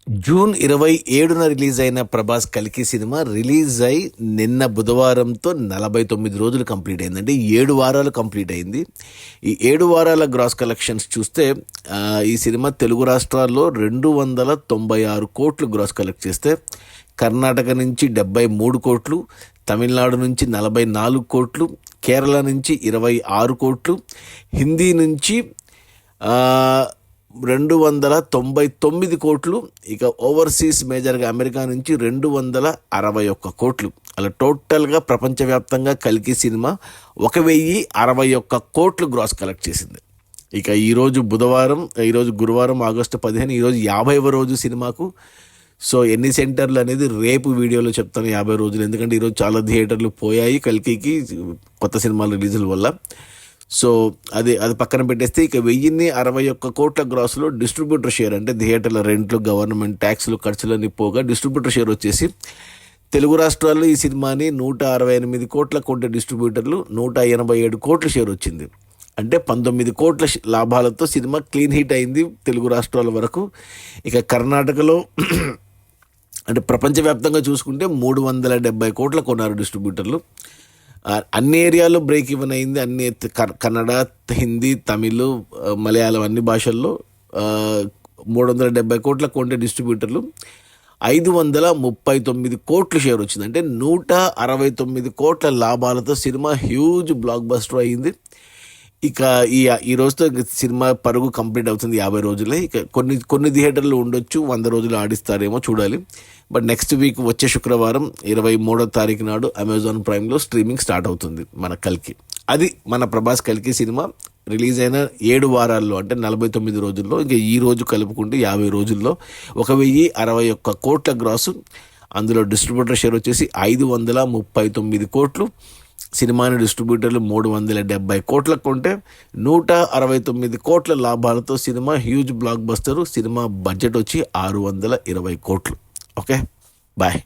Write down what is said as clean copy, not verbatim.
June 27న release అయిన ప్రభాస్ కల్కి cinema release అయి నిన్న బుధవారంతో 49 రోజులు కంప్లీట్ అయింది. అంటే 7 వారాలు కంప్లీట్ అయింది. ఈ 7 వారాల గ్రాస్ కలెక్షన్స్ చూస్తే ఈ సినిమా తెలుగు రాష్ట్రాల్లో 296 కోట్లు గ్రాస్ కలెక్ట్ చేస్తే, కర్ణాటక నుంచి 73 కోట్లు, తమిళనాడు నుంచి 44 కోట్లు, కేరళ నుంచి 26 కోట్లు, హిందీ నుంచి 299 కోట్లు, ఇక ఓవర్సీస్ మేజర్గా అమెరికా నుంచి 261 కోట్లు. అలా టోటల్గా ప్రపంచవ్యాప్తంగా కల్కి సినిమా 1061 కోట్లు గ్రాస్ కలెక్ట్ చేసింది. ఇక ఈరోజు గురువారం ఆగస్టు 15, ఈరోజు 50వ రోజు సినిమాకు. సో ఎన్ని సెంటర్లు అనేది రేపు వీడియోలో చెప్తాను, 50 రోజులు. ఎందుకంటే ఈరోజు చాలా థియేటర్లు పోయాయి కల్కికి కొత్త సినిమాల రిలీజుల వల్ల. సో అది పక్కన పెట్టేస్తే, ఇక 1061 కోట్ల గ్రాస్లో డిస్ట్రిబ్యూటర్ షేర్, అంటే థియేటర్ల రెంట్లు, గవర్నమెంట్ ట్యాక్స్లు, ఖర్చులన్నీ పోగా డిస్ట్రిబ్యూటర్ షేర్ వచ్చేసి తెలుగు రాష్ట్రాల్లో ఈ సినిమాని 168 కోట్ల కొంటే డిస్ట్రిబ్యూటర్లు 187 కోట్ల షేర్ వచ్చింది. అంటే 19 కోట్ల లాభాలతో సినిమా క్లీన్ హిట్ అయింది తెలుగు రాష్ట్రాల వరకు. ఇక కర్ణాటకలో అంటే ప్రపంచవ్యాప్తంగా చూసుకుంటే 370 కోట్ల కొన్నారు డిస్ట్రిబ్యూటర్లు. అన్ని ఏరియాలో బ్రేక్ ఈవెన్ అయింది. అన్ని కన్నడ, హిందీ, తమిళ్, మలయాళం అన్ని భాషల్లో 370 కోట్ల కొంటే డిస్ట్రిబ్యూటర్లు 539 కోట్ల షేర్ వచ్చింది. అంటే 169 కోట్ల లాభాలతో సినిమా హ్యూజ్ బ్లాక్ బస్టర్ అయింది. ఇక ఈ రోజుతో సినిమా పరుగు కంప్లీట్ అవుతుంది 50 రోజులే. ఇక కొన్ని థియేటర్లు ఉండొచ్చు, 100 రోజులు ఆడిస్తారేమో చూడాలి. బట్ నెక్స్ట్ వీక్ వచ్చే శుక్రవారం 23వ తారీఖు నాడు అమెజాన్ ప్రైమ్లో స్ట్రీమింగ్ స్టార్ట్ అవుతుంది మన కల్కి. అది మన ప్రభాస్ కల్కి సినిమా రిలీజ్ అయిన 7 వారాల్లో, అంటే 49 రోజుల్లో, ఇంకా ఈ రోజు కలుపుకుంటే 50 రోజుల్లో 1061 కోట్ల గ్రాసు. అందులో డిస్ట్రిబ్యూటర్ షేర్ వచ్చేసి 539 కోట్లు. సినిమాని డిస్ట్రిబ్యూటర్లు 370 కోట్లకు కొంటే 169 కోట్ల లాభాలతో cinema huge blockbuster. Cinema budget వచ్చి 620 కోట్లు. Okay, bye.